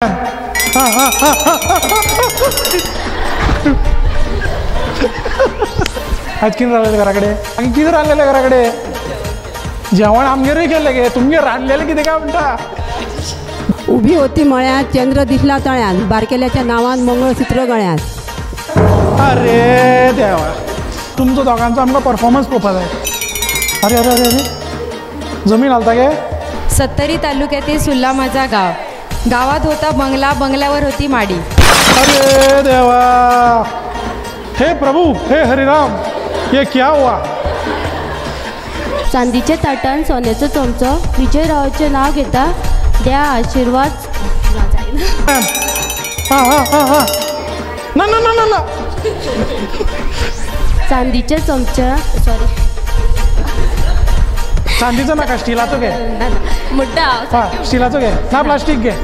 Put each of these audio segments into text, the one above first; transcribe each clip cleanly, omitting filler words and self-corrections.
आज किन राहिलेले घराकडे आणि किती राहिलेले घराकडे जेवण आमगेरही केलं गे तुमगे रांधलेले किती काय म्हणता. उभी होती मळ्यात चंद्र दिसला तळ्यात बारकेल्याच्या नावान मंगळसूत्र गळ्यात. अरे देवा तुमचं दोघांचा आमका परफॉर्मन्स पळोवपाक जाय. अरे अरे अरे अरे जमीन आलता गे. 70 तालुक्यातील सुल्ला माझा गाव. गावात होता बंगला, बंगल्यावर होती माडी. अरे देवा हे प्रभु हे हरिराम ये क्या हुआ. चांदीचे ताटण सोन्याचं चमचं विजयरावाचे नाव घेता द्या आशीर्वाद. हां हां हां हां ना ना ना ना ना चांदीचे चमचे सॉरी चांदीचं नका स्टीलाचं घे. मुड्डा हां स्टीलाचं घे ना प्लास्टिक घे.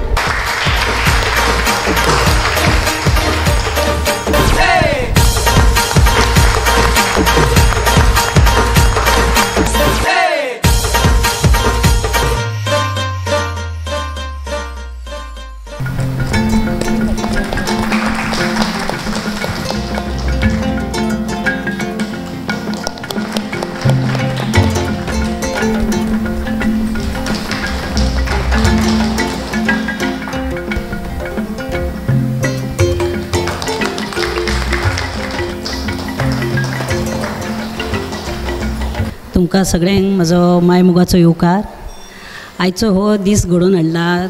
तुमकां सगळ्यांक म्हजो मायमुगाचो येवकार. आयचो हो दीस घडोवन हाडला.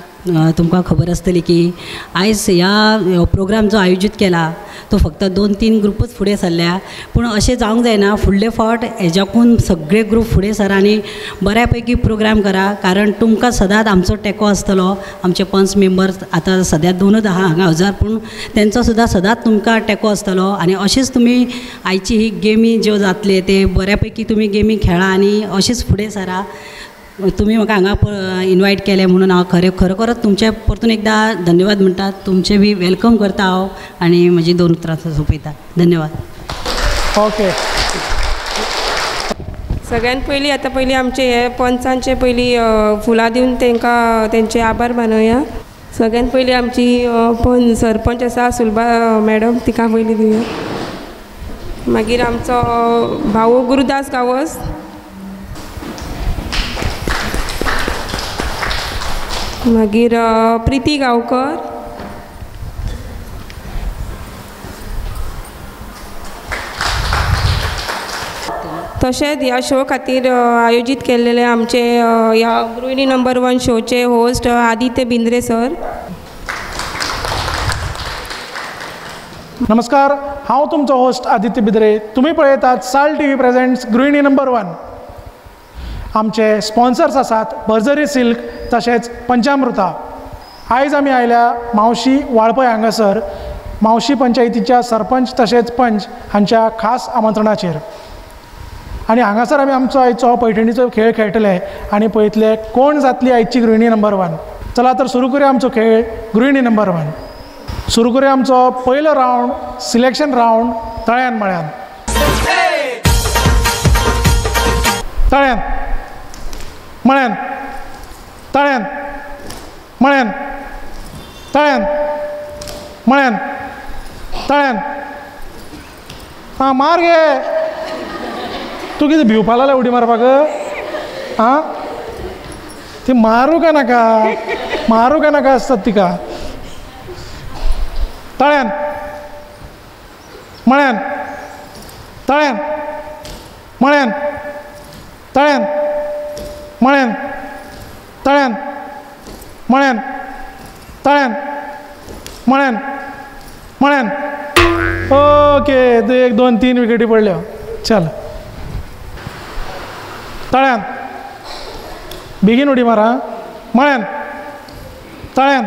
तुमकां खबर आसतली की आयज ह्या प्रोग्राम जो आयोजीत केला तो फक्त 2-3 ग्रुपूच फुडें सरल्या. पूण अशें जावंक जायना. फुडले फावट हेज्याकून सगळे ग्रूप फुडें सरा आनी बऱ्यापैकी प्रोग्राम करा. कारण तुमकां सदांच आमचो तेंको आसतलो. आमचे पंच मेंबर्स आतां सद्या 2 हांगा हजर पूण तेंचो सुद्दां सदांच तुमकां तेंको आसतलो. आनी अशेंच तुमी आयची ही गेमी ज्यो जातले ते बऱ्यापैकी तुमी गेमी खेळा आनी अशेंच फुडें सरा. तुम्ही म्हाका हांगा इनवायट केले म्हणून हांव खरोखरच तुमचे परतून एकदां धन्यवाद म्हणटा. तुमचे बी वेलकम करता हांव आनी म्हजी 2 उतरां सोंपयता. धन्यवाद. ओके सगळ्यात पयलीं आमचे हे पंचांचे पयलीं फुलां दिवन तांकां तेंचे आभार मानूया. सगळ्यात पयलीं आमची सरपंच आसा सुलभा मॅडम तिका पयलीं दिवया. मागीर आमचो भाऊ गुरुदास गावस. मागीर प्रिती गांवकर. तशेंच ह्या शो खातीर आयोजीत केल्लेले आमचे ह्या गृहिणी नंबर 1 शोचे होस्ट आदित्य बिंद्रे सर. नमस्कार हांव तुमचो होस्ट आदित्य बिद्रे. तुमी पळयतात साल TV प्रेझेंट्स गृहिणी नंबर 1. आमचे स्पॉन्सर्स आसात बर्जरी सिल्क तशेंच पंचामृता. आयज आमी आयल्या मावशी वाळपय हांगासर मावशी पंचायतीच्या सरपंच तशेंच पंच हांच्या खास आमंत्रणाचेर. आनी हांगासर आमी आमचो आयचो हो पैठणीचो खेळ खेळटले आनी पळयतले कोण जातली आयची गृहिणी नंबर 1. चला तर सुरू करूया आमचो खेळ गृहिणी नंबर 1. सुरू करूया आमचो पयलो रावंड सिलेक्शन रावंड तळ्यान मळ्यान. तळ्यान मळ्यान तळ्यान मळ्यान तळ्यान मळ्यान तळ्यान. हां मार गे. तू कितें भिवपा लागला उडी मारपाक. हां ती मारू काय नाका आसतात तिका. तळ्यान मळ्यान तळ्यान मळ्यान तळ्यान मळ्यान तळ्यान मळ्यान तळ्यान मळ्यान मळ्यान. ओके 1 2 3 विकेटी पडल्यो. चल तळ्यान बेगीन उडी मारा. मळ्यान तळ्यान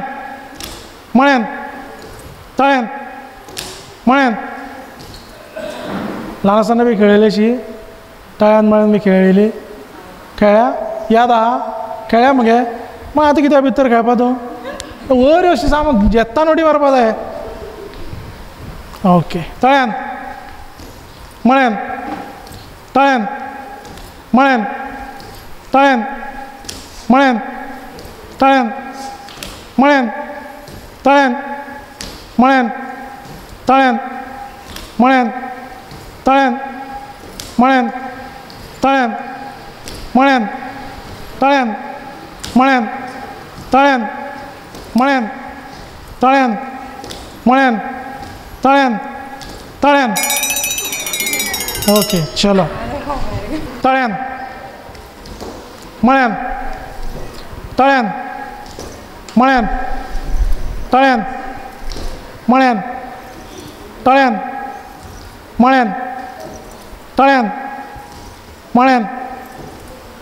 मळ्यान तळ्यान मळ्यान. ल्हान आसतना बी खेळिल्ली अशी तळ्यान मळ्यान बी खेळिल्ली. खेळ्या याद आहा खेळ्या मगे. मग आतां कित्याक भितर खेळपा तूं वयर अशी सामक जेत्तान उडी मारपा जाय. ओके तळ्यान मळ्यान तळ्यान मळ्यान तळ्यान मळ्यान तळ्यान मळ्यान तळ्यान मळ्यान तळ्यान मळ्यान तळ्यान मळ्यान तळ्यान मळ्यान तळ्यान मळ्यान तळ्यान मळ्यान तळ्यान मळ्यान तळ्यान तळ्यान ओके चलो तळ्यान मळ्यान तळ्यान मळ्यान तळ्यान मळ्यान तळ्यान मळ्यान तळ्यान मळ्यान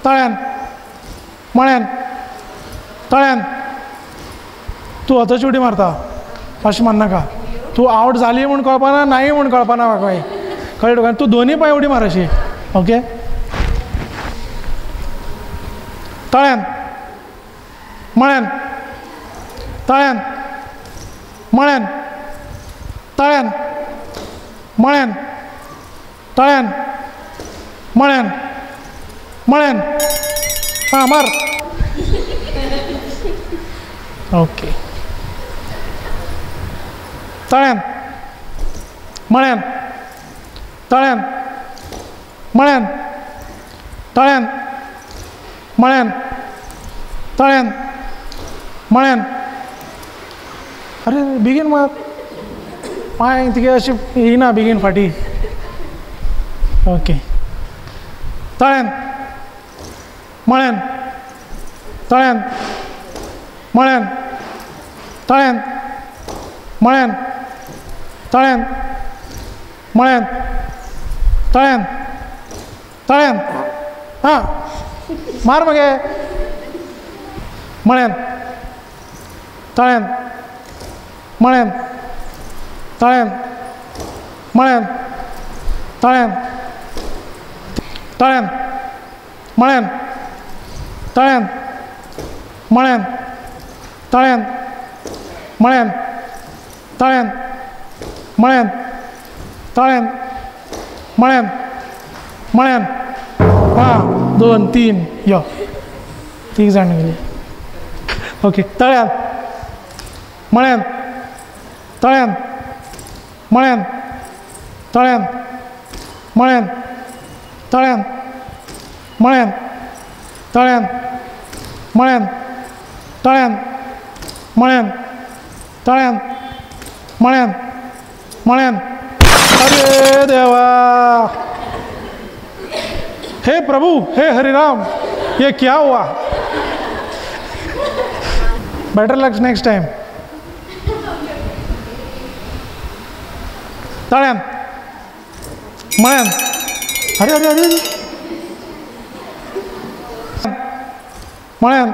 तळ्यान मळ्यान तळ्यान तूं आतांची उडी मारता अशें माननाका तूं आवट जाली म्हूण कळपाना नाही म्हूण कळपाना म्हाका कळ्ळें तुका तूं दोनूय पांय उडी मार अशी ओके तळ्यान मळ्यान तळ्यान मळ्यान तळ्यान मळ्यान तळ्यान मळ्यान मळ्यान हां मार ओके तळ्यान मळ्यान तळ्यान मळ्यान तळ्यान मळ्यान तळ्यान मळ्यान अरे बेगीन मार पांय तिगे अशी येयना बेगीन फाटी ओके तळ्यान मळ्यान तळ्यान मळ्यान तळ्यान मळ्यान तळ्यान मळ्यान तळ्यान तळ्यान हां मार मगे मळ्यान तळ्यान मळ्यान तळ्यान मळ्यान तळ्यान तळ्यान मळ्यान तळ्यान मळ्यान तळ्यान मळ्यान तळ्यान मळ्यान तळ्यान मळ्यान मळ्यान हां 2 3 यो 3 जाण गेली ओके तळ्यान मळ्यान तळ्यान मळ्यान तळ्यान मळ्यान तळ्यान मळ्यान तळ्यान मळ्यान तळ्यान मळ्यान तळ्यान मळ्यान मळ्यान अरे देवा हे प्रभु हे हरिराम ये क्या हुआ बेटर लक नेक्स्ट टाइम तळ्यान मळ्यान अरे अरे अरे मळ्यान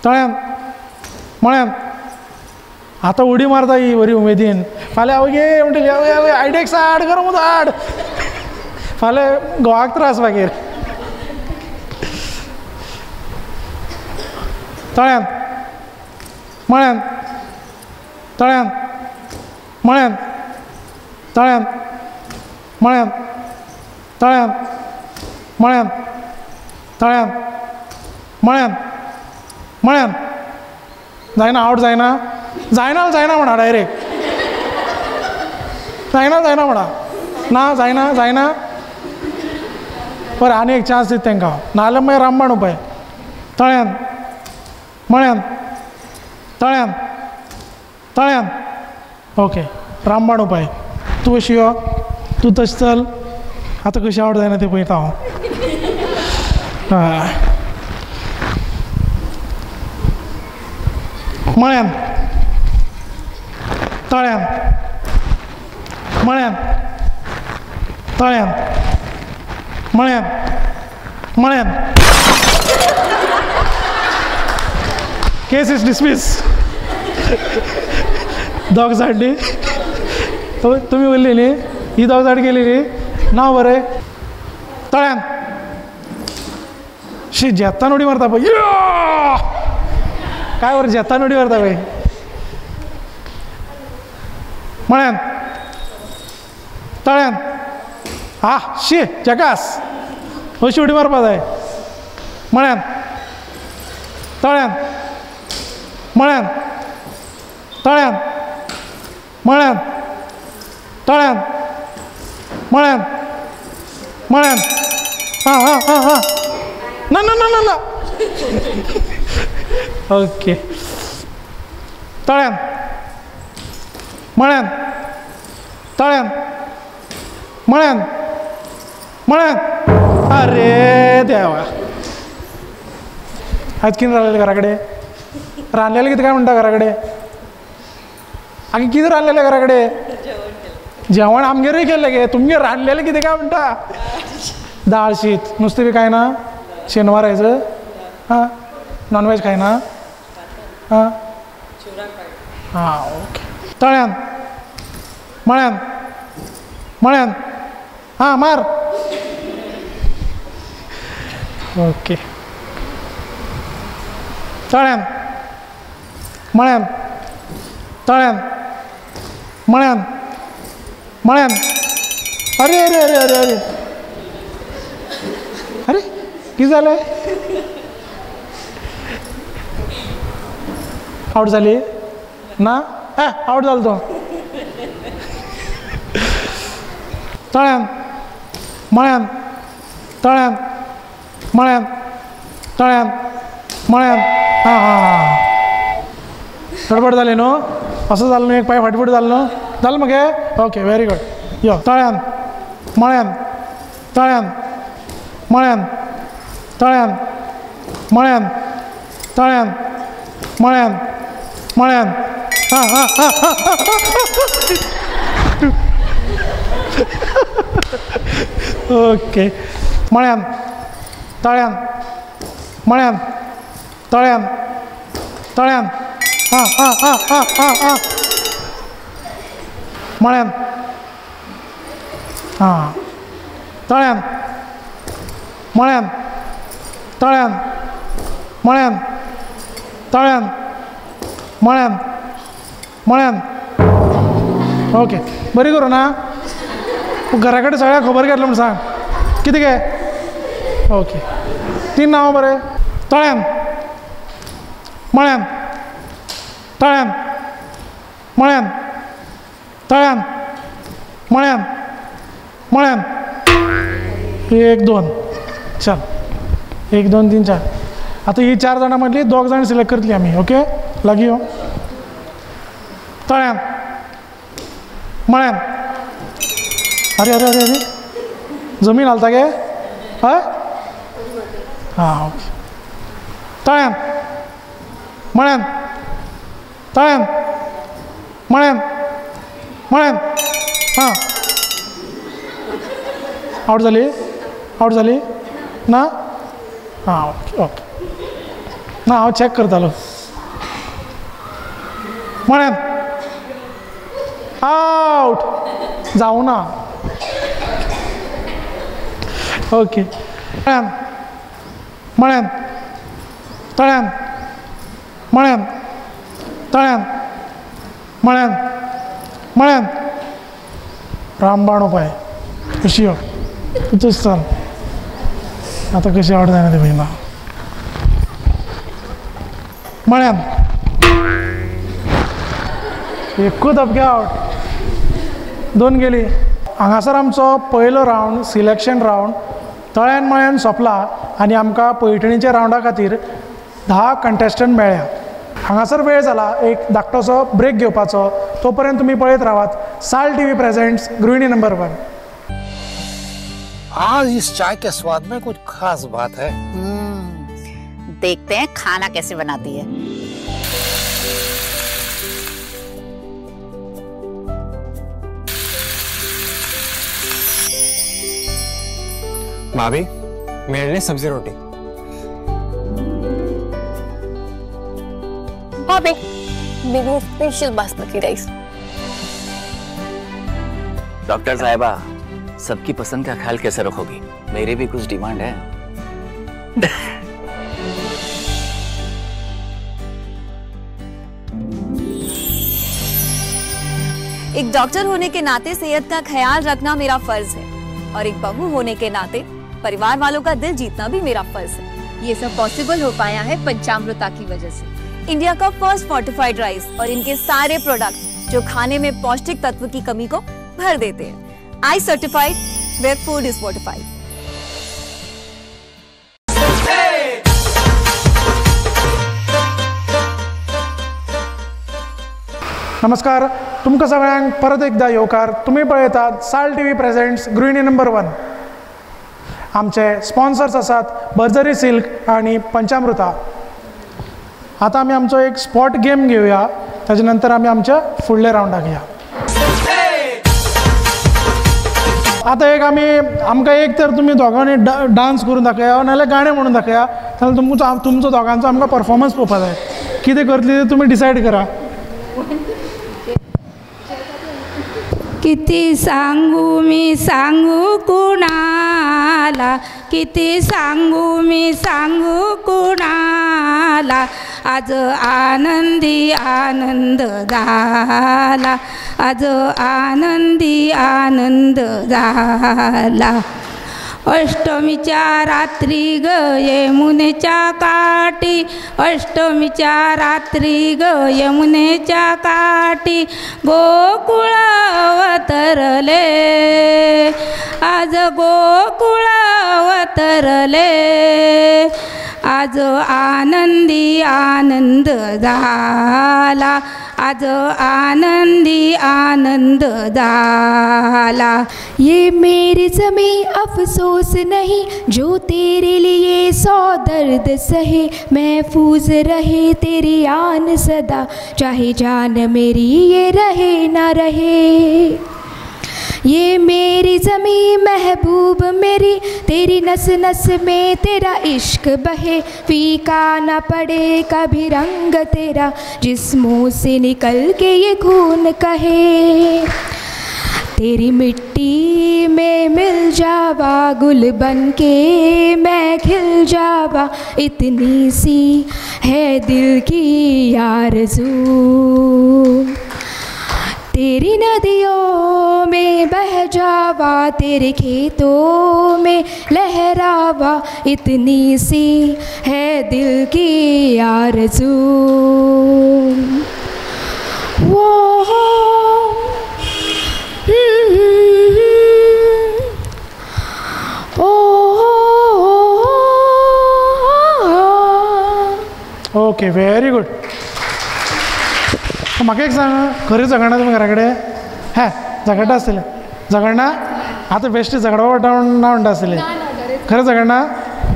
तळ्यान मळ्यान आता उडी मारता ही बरी उमेदीन फाल्यां हांव गे म्हणटली आयडेक्स हाड गरम उदक हाड फाल्यां घोवाक त्रास मागीर तळ्यान मळ्यान तळ्यान मळ्यान तळ्यान मळ्यान तळ्यान मळ्यान तळ्यान मळ्यान मळ्यान जायना आवट जायना जायना जायना म्हणा डायरेक्ट जायना जायना म्हणा ना जायना जायना बरें आनी एक चान्स दिता तांकां नाजाल्यार मागीर रामबाण उपाय तळ्यान मळ्यान तळ्यान तळ्यान ओके रामबाण उपाय तूं अशी यो तूं तशें चल आतां कशी आवड जायना तें पळयता हांव मळ्यान तळ्यान मळ्यान तळ्यान मळ्यान मळ्यान केस इज डिसमिस दोग झाडली तुमी उरली न्ही ही दोग झाड गेली न्ही नांव बरें तळ्यान शी जेतान उडी मारता पळय काय बरं जेतान उडी मारता पळय मळ्यान तळ्यान हा शी जकास अशी उडी मारपा जाय मळ्यान तळ्यान मळ्यान तळ्यान मळ्यान तळ्यान मळ्यान मळ्यान हां हां हां हां ना ना ना ना ना ओके तळ्यान मळ्यान तळ्यान मळ्यान मळ्यान अरे देवा आज कितें रांदलेलें घरा कडेन रांदलेलें कितें काय म्हणटा घरा कडेन आगे कितें रांदलेलें घरा कडेन जेवण आमगेरूय केल्लें गे तुमगे रांदलेलें कितें काय म्हणटा दाळ शीत नुस्तें बी खायना शेनवार आयज हां नॉनवेज खायना हां हां ओके तळ्यान मळ्यान मळ्यान हां मार ओके तळ्यान मळ्यान तळ्यान मळ्यान मळ्यान अरे अरे अरे अरे अरे अरे कितें जालें आउट जाली ना आउट जालो तो तळ्यान मळ्यान तळ्यान मळ्यान तळ्यान मळ्यान हां हां हां गडबड जाली न्हू असं जालें न्हू एक पांय फाटफूट जालो न्हू जालें मगे ओके व्हेरी गुड यो तळ्यान मळ्यान तळ्यान मळ्यान तळ्यान मळ्यान तळ्यान मळ्यान मळ्यान हां हां हां ओके मळ्यान तळ्यान मळ्यान तळ्यान तळ्यान हां हां हां हां हां हां मळ्यान हां तळ्यान मळ्यान तळ्यान मळ्यान तळ्यान मळ्यान मळ्यान ओके बरी करूं ना घरा कडेन सगळ्यांक खबर घेतलो म्हण सांग कितें गे ओके 3 नांव बरें तळ्यान मळ्यान तळ्यान मळ्यान तळ्यान मळ्यान मळ्यान 1 2 चल 1 2 3 4 आता ही 4 जाणां मदली 2 जाण सिलेक्ट करतली आमी ओके लागीं यो तळ्यान मळ्यान अरे अरे अरे अरे जमीन हालता गे हय हां ओके तळ्यान मळ्यान तळ्यान मळ्यान मळ्यान हां आउट जाली ना हां ओके ओके ना हांव चॅक करतालो मळ्यान आउट जावं ना ओके मळ्यान मळ्यान तळ्यान मळ्यान तळ्यान मळ्यान मळ्यान रामबाण उपाय कशी हो तूच चल आता कशी आवड जायना ते पळयना मळ्यान एकूच अपघे आवट 2 गेली हांगासर आमचो पयलो रावंड सिलेक्शन रावंड तळ्यान मळ्यान सोंपला आनी आमकां पैठणीच्या रावंडा खातीर 10 कंटेस्टंट मेळ्ळ्या हांगासर वेळ जाला एक धाकटोसो ब्रेक घेवपाचो तोपर्यंत तुमी पळयत रावात साल टीवी प्रेजेंट्स गृहिणी नंबर 1 आज इस चाय के स्वाद में कुछ खास बात है देखते हैं खाना कैसे बनाती है भाभी मेरे लिए सब्जी रोटी भाभी मेरे लिए स्पेशल बासमती राइस डॉक्टर साहिबा सबकी पसंद का ख्याल कैसे रखोगी मेरी भी कुछ डिमांड है एक डॉक्टर होने के नाते सेहत का ख्याल रखना मेरा फर्ज है और एक बहू होने के नाते परिवार वालों का दिल जीतना भी मेरा फर्ज है। ये सब पॉसिबल हो पाया है पंचामृता की वजह से। इंडिया का फर्स्ट फोर्टिफाइड राइस और इनके सारे प्रोडक्ट जो खाने में पौष्टिक तत्व की कमी को भर देते हैं। I certified, where food is fortified. नमस्कार, तुमकां सगळ्यांक परत एकदा येवकार। तुम्ही पळयतात साल टीव्ही प्रेझेंट्स गृहिणी नंबर 1। आमचे स्पॉन्सर्स आसात बर्जरी सिल्क आणि पंचामृता। आता आमी आमचो एक स्पॉट गेम घेवया, ताजे नंतर आमी आमच्या फुडल्या राउंडाक या। आता एक आमकां एक तर तुमी दोगांनी डान्स करून दाखया नाजाल्यार गाणें म्हणून दाखया, नाजाल्यार तुमचो दोगांचो आमकां परफॉर्मन्स पळोवपा जाय। कितें करतली तें तुमी डिसायड करा। किती सांगू मी सांगू कुणाला, किती सांगू मी सांगू कुणाला, आज आनंदी आनंद झाला, आज आनंदी आनंद झाला। अष्टमीच्या रात्री ग यमुनेच्या काठी, अष्टमीच्या रात्री ग यमुनेच्या काठी, गोकुळ अवतरले, आज गोकुळ अवतरले, आज आनंदी आनंद झाला, आज आनंदी आनंद झाला। ये मेरी ज़मीं अफसोस नहीं, जो तेरे लिए 100 दर्द सहे, महफूज रहे तेरी आन सदा, चाहे जान मेरी ये रहे ना रहे। ये मेरी ज़मीं महबूब मेरी, तेरी नस नस में तेरा इश्क बहे, फीका न पड़े कभी रंग तेरा, जिस्मों से निकल के ये खून कहे। तेरी मिट्टी में मिल जावा गुल बन के मैं खिल जावा, इतनी सी है दिल की आरज़ू। तेरी नदियों में बह जावा, तेरे खेतों में लहरावा, इतनी सी है दिल की आरज़ू। वो ओके, व्हेरी गुड। म्हाका एक सांग, खरें झगडना तुमी घरा कडेन? हे झगडटा आसतलें, झगडना? आतां बेश्टी झगडपा पडटा ना म्हणटा आसतलें, खरें झगडना?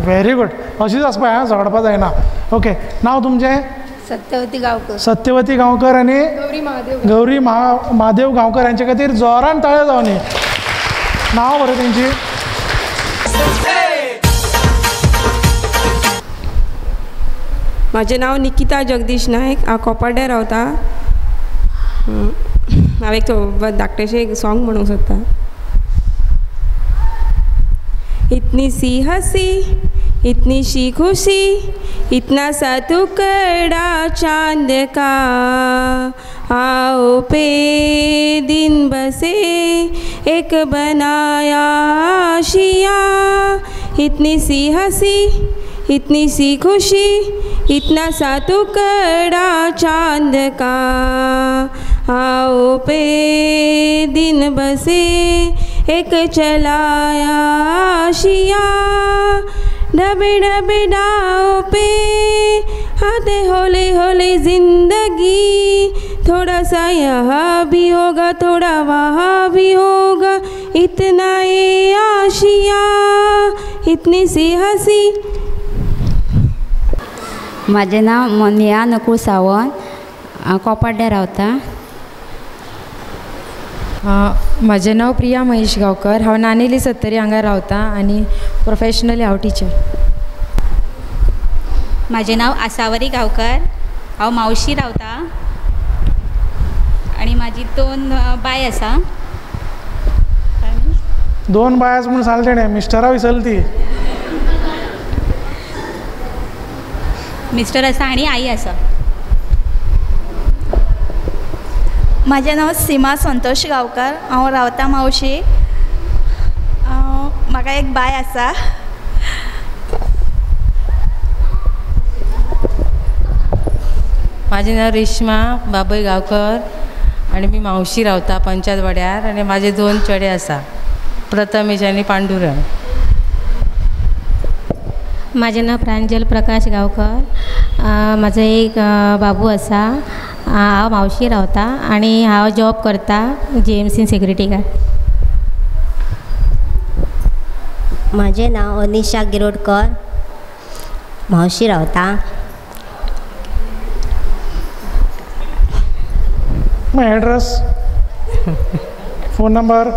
व्हेरी गुड, अशीच आसपा हां, झगडपा जायना। ओके, नांव तुमचें? सत्यवती गांवकर। सत्यवती गांवकर आनी गौरी महादेव गांवकर यांच्या खातीर जोरान ताळ्यो जावनी। नांव बरें तेंची? माझे नाव निकिता जगदीश नायक, हांव कोपाड्यार रावता। हांव एक धाकटेशें एक सॉंग म्हणूंक सोदता। इतनी सी हसी, इतनी सी खुशी, इतना सा टुकड़ा चांद का, आओ पे दिन बसे एक बनाया आशिया। इतनी सी हसी, इतनी सी खुशी, इतना सा टुकड़ा चांद का, आओ पे दिन बसे एक चलाया आशिया। डबे डबे डाओ पे आते होले होले जिंदगी, थोड़ा सा यहाँ भी होगा थोड़ा वहाँ भी होगा, इतना ये आशिया, इतनी सी हसी। माझे नाव मोनिया नकुळ सावंत, हांव कोपाड्यार रावता। म्हजें नांव प्रिया महेश गांवकर, हांव नानेली सत्तरी हांगा रावता आनी प्रोफेशनली हांव टिचर। म्हजें नांव आसावरी गांवकर, हांव मावशी रावता आनी म्हाजी 2 बाय आसा। 2 बाय आसा म्हूण सांगलें तेणें, मिस्टरा विसरली ती। मिस्टर आसा आनी आई आसा। म्हजें नांव सीमा संतोश गांवकर, हांव रावता मावशी। म्हाका एक बाय आसा। माझे नाव रेश्मा बाबय गांवकर आणि मी मावशी रावता पंचायत वाड्यार आणि माझे 2 चेडे आसा प्रथमेश आणि पांडुरंग. माझे नाव प्रांजल प्रकाश गांवकर. माझा एक बाबू आसा. हांव मावशी रावता आणि हांव जॉब करता JMC सिक्युरिटी गार्ड. माझे नाव अनिशा गिरोडकर. मावशी रावता. Address, phone number,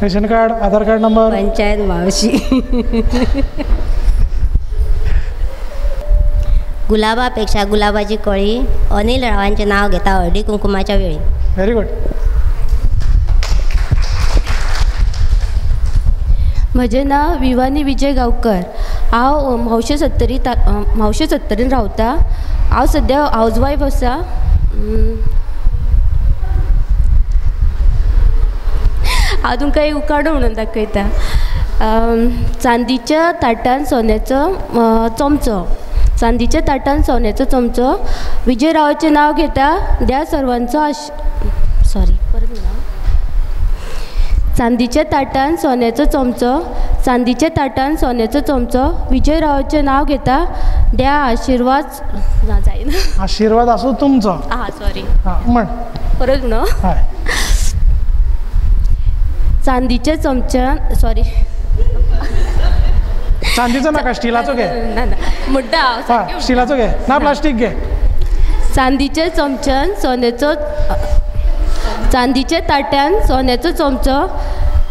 ration card, Aadhaar card number. Panchayat मावशी. गुलाबापेक्षा गुलाबाची कळी. अनिल रावांचे नाव घेता हळदी कुंकुमाच्या वेळी. Very good. म्हजें नाव विवानी विजय गांवकर. हांव मावशे सत्तरीन रावता. हांव सद्या हावजवायफ आसा. हांव तुमकां एक उकाडो म्हणून दाखयता. चांदीच्या ताटान सोन्याचो चमचो. चांदीच्या ताटान सोन्याचो चमचो. विजय रावाचें नाव घेता. द्या सर्वांचो चांदीच्या ताटान सोन्याचो चमचो. चांदीच्या ताटान सोन्याचो चमचो. विजय रावाचें नाव घेता. द्या आशिर्वाद. जायना. आशिर्वाद आसूं तुमचो. सॉरी. म्हण परत न्हू. चांदीच्या चमच्यान चांदीचो नाका, स्टिलाचो घे. म्हणटा स्टिलाचो घे ना प्लास्टीक घे. चांदीच्या चमच्यान सोन्याचो. चांदीच्या ताट्यान सोन्याचो चमचो.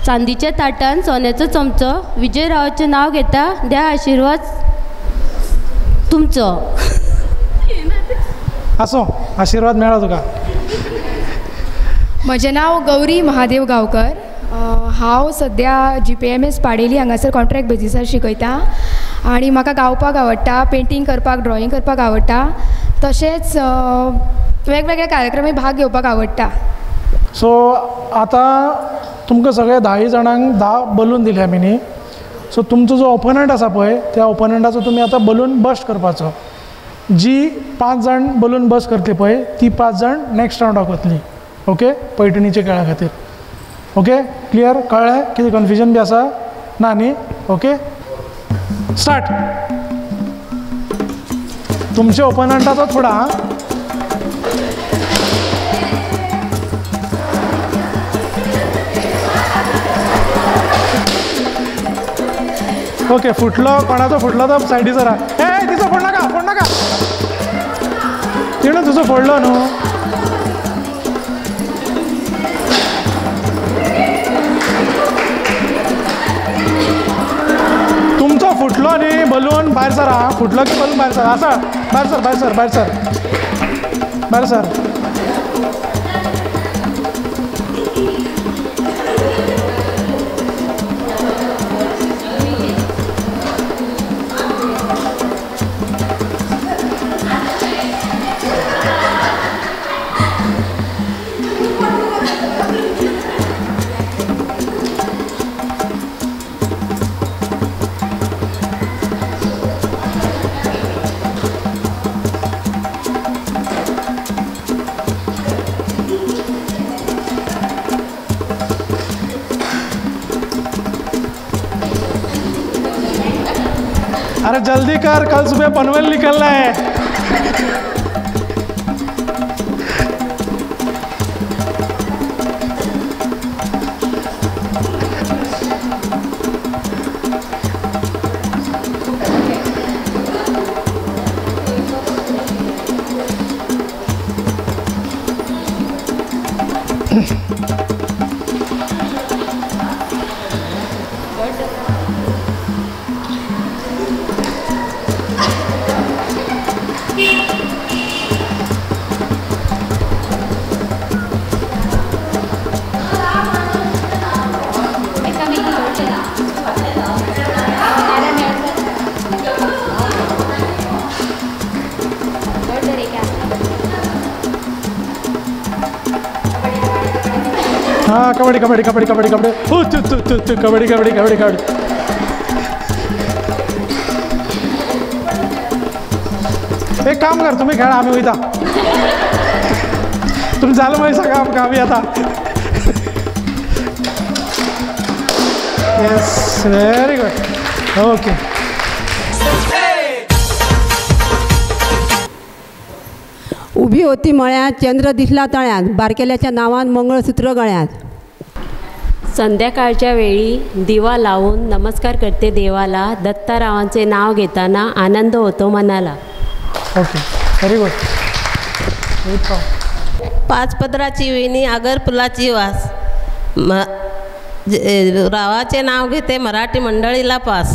चांदीच्या ताटान सोन्याचो चमचो. विजय रावाचें नाव घेता. द्या आशिर्वाद तुमचो. आसूं, आशिर्वाद मेळ्ळो तुका. म्हजें नाव गौरी महादेव गांवकर. हांव सद्या GPMS पाडेली हांगासर कॉन्ट्रॅक्ट बेजिसार शिकयता आनी म्हाका गावपाक आवडटा, पेंटींग करपाक, ड्रॉईंग करपाक आवडटा. तशेंच वेगवेगळ्या कार्यक्रमांत भाग घेवपाक आवडटा. सो आतां तुमकां सगळे 10 जाणांक 10 बलून दिले आमी न्ही. सो तुमचो जो ओपोनंट आसा पळय त्या ओपोनंटाचो तुमी आतां बलून बस्ट करपाचो. जी 5 जाण बलून बस्ट करतली पळय ती 5 जाण नेक्स्ट रावंडाक वतली. ओके, पैठणीच्या खेळा खातीर. Okay, clear? कळ्ळें? कितें कन्फ्युजन बी आसा? ना न्ही? Okay, start. तुमच्या ओपोनंटाचो फुडा. ओके, फुटलो. कोणाचो फुटलो तो सायडी सरा. तिचो फोड नाका. तिणू तुजो फोडलो न्हू. तुमचो फुटलो न्ही बलून भायर सरा. फुटलो की बलून भायर सर. आसा भायर सर. अरे जल्दी कर, कल सुबह पनवेल निकलना है. हाँ कबड्डी कबड्डी कबड्डी कबड्डी कबड्डी कबड्डी कबड्डी कबड्डी कबड्डी. एक काम कर, तुम्ही खेळा, आम्ही वयता. तुम्ही झालं माहिती सांगा आमकां, आम्ही आता. Yes, very good. ओके. उभी होती मळ्यात, चंद्र दिसला तळ्यात, बारकेल्याच्या नावान मंगळसूत्र गळ्यात. संध्याकाळच्या वेळी दिवा लावून नमस्कार करते देवाला, दत्तारावांचे नाव घेताना आनंद होतो मनाला. Okay, very good. पाचपदराची वेणी, आगर फुलाची वास, रावाचे नाव घेते मराठी मंडळीला पास.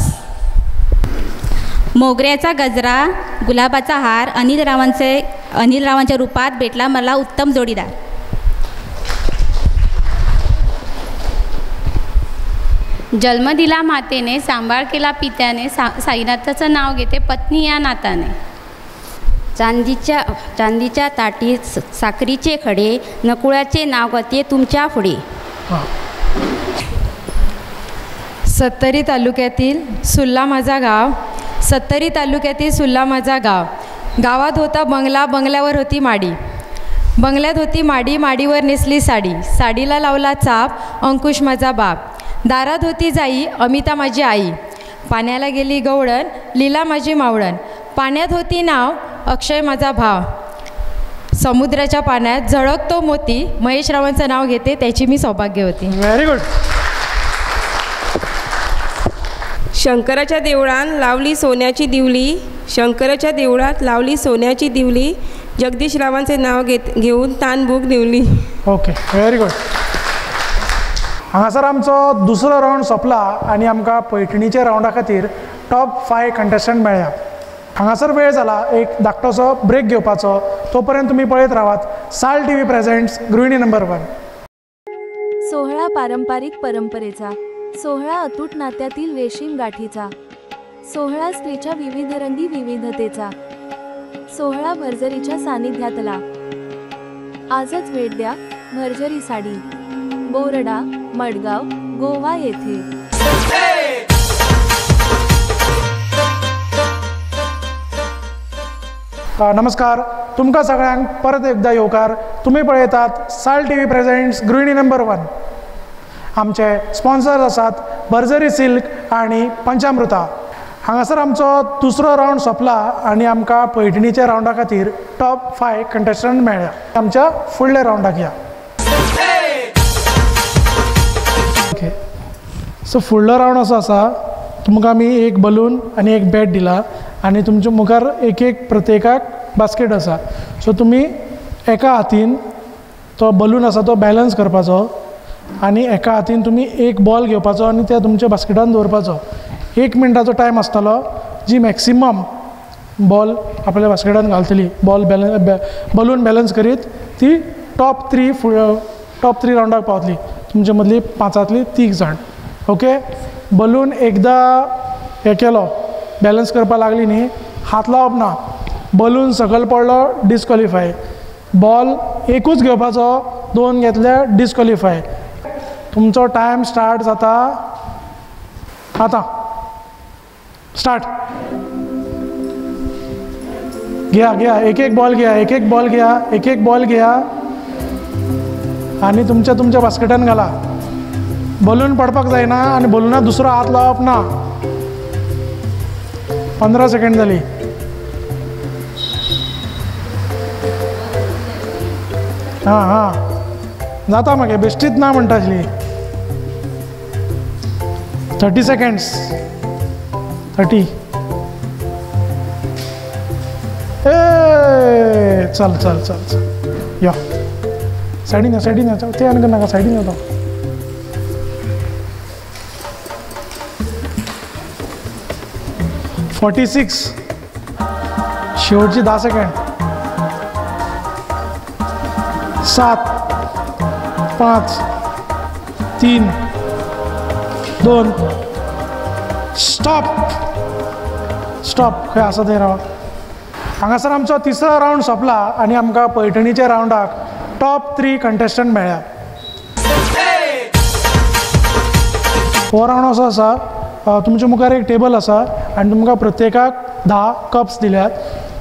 मोगऱ्याचा गजरा, गुलाबाचा हार, अनिल रावांच्या रूपात भेटला मला उत्तम जोडीदार. जन्म दिला मातेने, सांभाळ केला पित्याने, साईनाथाचं नाव घेते पत्नी या नाताने. चांदीच्या ताटीत साखरीचे खडे, नकुळाचे नाव करते तुमच्या पुढे. सत्तरी तालुक्यातील सुल्ला माझा गाव, सत्तरी तालुक्यातील सुल्ला माझा गाव. गावात होता बंगला, बंगल्यावर होती माडी, बंगल्यात होती माडी, माडीवर नेसली साडी, साडीला लावला चाप, अंकुश माझा बाप. दारात होती जाई, अमिता माझी आई, पाण्याला गेली गवळण, लीला माझी मावळण. पाण्यात होती नाव, अक्षय माझा भाव. समुद्राच्या पाण्यात झळकतो मोती, महेश रावांचं नाव घेते त्याची मी सौभाग्यवती. Very good. शंकराच्या देवळात लावली सोन्याची दिवली, शंकराच्या देवळात लावली सोन्याची दिवली, जगदीश रावांचे नाव घेऊन तान भूक दिवली. Okay, very good. हांगासर आमचो दुसरो रावंड सोंपला आनी आमकां पैठणीच्या रावंडा खातीर टॉप 5 कंटेस्टंट मेळ्ळ्या. हांगासर वेळ जाला एक धाकटोसो ब्रेक घेवपाचो. तोपर्यंत तुमी पळयत रावात साल टीव्ही प्रेझेंट्स गृहिणी नंबर 1. सोहळा पारंपरिक परंपरेचा, सोहळा अतूट नात्यातील रेशीम गाठीचा, सोहळा स्त्रीच्या विविधरंगी विविधतेचा, सोहळा भरजरीच्या सानिध्यातला. आजच भेट द्या भरजरी साडी, बोरडा, मडगाव, गोवा येथे. नमस्कार, तुमकां सगळ्यांक परत एकदा येवकार. तुमी पळयतात साल टीव्ही प्रेझेंट्स गृहिणी नंबर 1. आमचे स्पॉन्सर्स आसात भरजरी सिल्क आणि पंचामृता. हांगासर आमचो दुसरो रावंड सोंपला आनी आमकां पैठणीच्या रावंडा खातीर टॉप 5 कंटेस्टंट मेळ्ळ्या. आमच्या फुडल्या रावंडाक या. ओके, सो फुडलो रावंड असो आसा, तुमकां आमी एक बलून आनी एक बॅट दिला आनी तुमच्या मुखार एक एक प्रत्येकाक बास्केट आसा. सो तुमी एका हातीन तो बलून आसा तो बॅलन्स करपाचो आनी एका हातीन तुमी एक बॉल घेवपाचो आनी त्या तुमच्या बास्केटान दवरपाचो. 1 मिनटाचो टायम आसतलो. जी मॅक्सिमम बॉल आपल्या बास्केटान घालतली, बलून बॅलन्स करीत, ती टॉप 3 रावंडाक पावतली. तुमच्या मदली 5 3 जाण. ओके, बलून एकदा हे केलो, बॅलन्स करपाक लागली न्ही, हात लावप ना. बलून सकयल पडलो डिस्क्वॉलिफाय. बॉल एकूच घेवपाचो, 2 घेतल्या डिस्क्वॉलिफाय. तुमचो टायम स्टार्ट जाता आतां. स्टार्ट. घ्या एक एक बॉल घ्या, एक एक बॉल घ्या आनी तुमच्या बास्केटान घाला. बलून पडपाक जायना आनी बलूनाक दुसरो हात लावप ना. 15 सेकंड जाली. हां जाता मागे, बेश्टीच ना म्हणटा आसली. 30 सेकंड्स. 30. चल या सायडीन ते आनी नाका, सायडीन येता. शेवटची 10 सेकंड. 7 5 3 2 स्टॉप. खंय आसा थंय रावा. हांगासर आमचो तिसरो रावंड सोंपला आनी आमकां पैठणीच्या रावंडाक टॉप 3 कंटेस्टंट मेळ्ळ्या. हो रावंड असो आसा, तुमच्या मुखार एक टेबल आसा आनी तुमकां प्रत्येकाक 10 कप्स दिल्यात.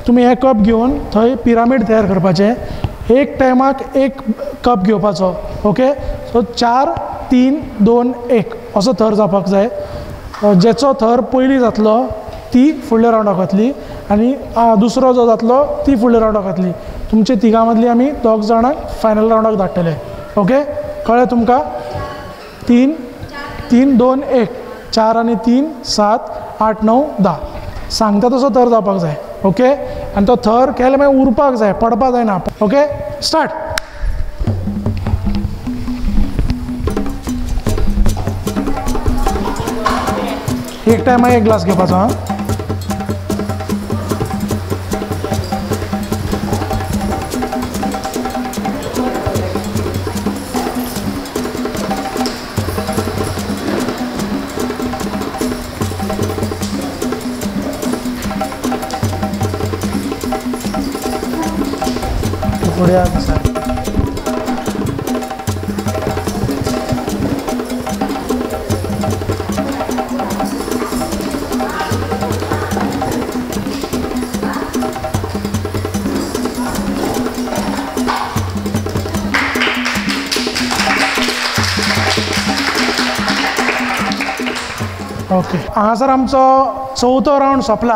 तुमी हे कप घेवन थंय पिरामीड तयार करपाचें. एक टायमाक एक कप घेवपाचो. ओके, सो 4 3 2 1 असो थर जावपाक जाय. जेचो थर पयली जातलो ती फुडल्या रावंडाक वतली आनी दुसरो जो जातलो ती फुडल्या रावंडाक वतली. तुमचे तिगां मदली आमी 2 जाणांक फायनल रावंडाक धाडटले. ओके, कळ्ळें तुमकां? 3 3 2 1 4 आनी 3 7 8 9 10 सांगता तसो थर जावपाक जाय. ओके, आनी तो थर केले मागीर उरपाक जाय, पडपाक जायना. Okay, start. एक टायमाक एक ग्लास घेवपाचो. हां, पुढे कसा ओके, हांगासर आमचो चवथो रावंड सोंपला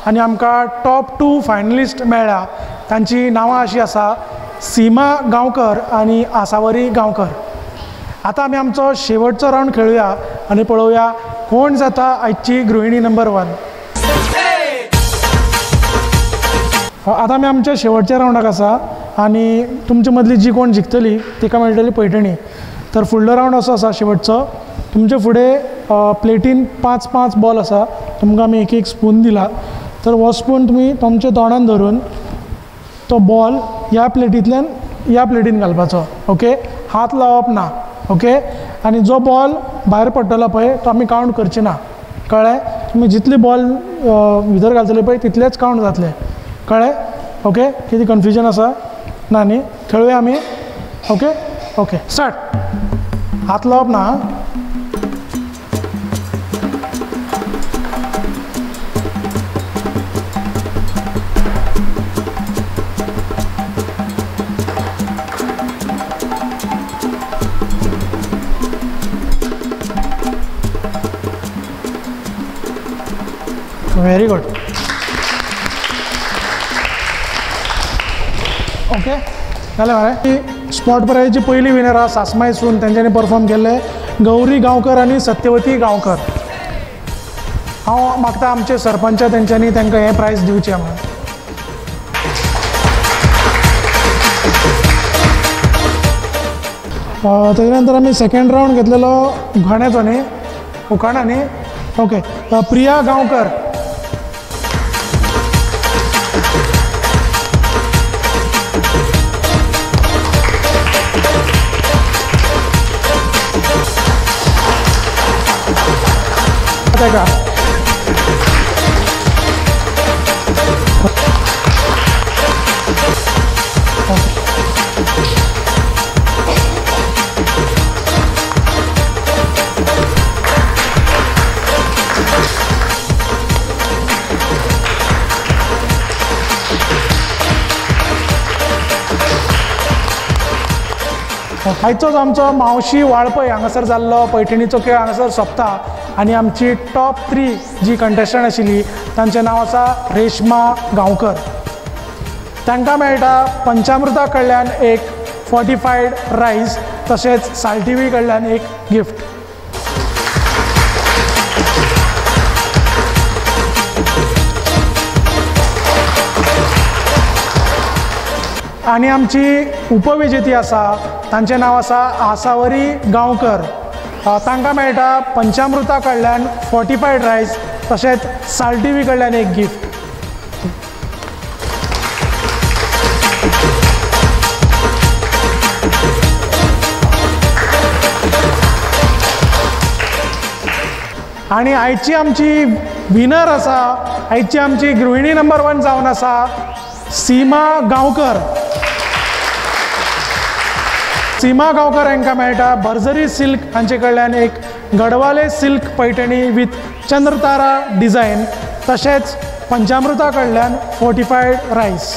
आनी आमकां टॉप 2 फायनलिस्ट मेळ्ळा. तांची नांवां अशीं आसा सीमा गांवकर आनी आसावरी गांवकर. आतां आमी आमचो शेवटचो रावंड खेळुया आनी पळोवया कोण जाता आयची गृहिणी नंबर 1. आतां आमी आमच्या शेवटच्या रावंडाक आसा आनी तुमचे मदली जी कोण जिखतली तिका मेळटली पैठणी. तर फुडलो रावंड असो आसा शेवटचो. तुमचे फुडें प्लेटीन 5-5 बॉल आसा. तुमकां आमी एक स्पून दिला. तर हो स्पून तुमी तुमच्या तोंडान धरून तो बॉल ह्या प्लेटींतल्यान ह्या प्लेटीन घालपाचो. ओके, हात लावप ना. ओके, आनी जो बॉल भायर पडटलो पळय तो आमी कावंट करचे ना. कळ्ळें? तुमी जितले बॉल भितर घालतले पळय तितलेच कावंट जातले. कळ्ळें? ओके, कितें कन्फ्युजन आसा? ना न्ही? खेळुया आमी. Okay okay, start. हात लावप ना. Very good. ओके, जालें मरे. स्पॉट प्रायजची पयली विनर आहा सासमाई सून. तेंच्यांनी परफॉर्म केल्ले गौरी गांवकर आनी सत्यवती गांवकर. हांव मागता आमचे सरपंच तेंच्यांनी तांकां हें प्रायज दिवचें म्हणून. तेजे नंतर आमी सेकंड रावंड घेतलेलो उखाण्याचो न्ही, उखाणा न्ही. ओके, प्रिया गांवकर. का आयचोच आमचो मावशी वाळपय हांगासर जाल्लो पैठणीचो खेळ हांगासर सोंपता आनी आमची टॉप 3 जी कंटेस्टंट आशिल्ली तांचें नांव आसा रेश्मा गांवकर. तांकां मेळटा पंचामृता कडल्यान एक फोर्टिफायड रायस तशेंच साल टी व्ही कडल्यान एक गिफ्ट. आनी आमची उपविजेती आसा तांचें नांव आसा आसावरी गांवकर. तांकां मेळटा पंचामृता कडल्यान फोर्टिफायड रायस तशेंच साल टी व्ही कडल्यान एक गिफ्ट. आनी आयची आमची विनर आसा, आयची आमची गृहिणी नंबर 1 जावन आसा सीमा गांवकर. सीमा गांवकर हांकां मेळटा बर्जरी सिल्क हांचे कडल्यान एक गडवाले सिल्क पैठणी विथ चंद्रतारा डिझायन तशेंच पंचामृता कडल्यान फोर्टिफायड रायस.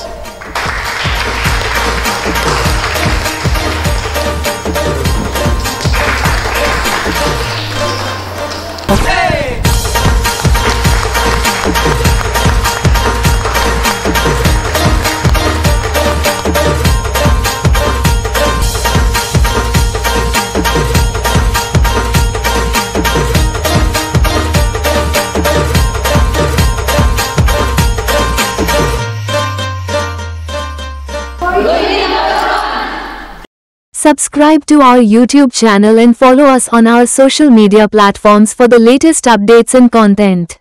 Subscribe to our YouTube channel and follow us on our social media platforms for the latest updates and content.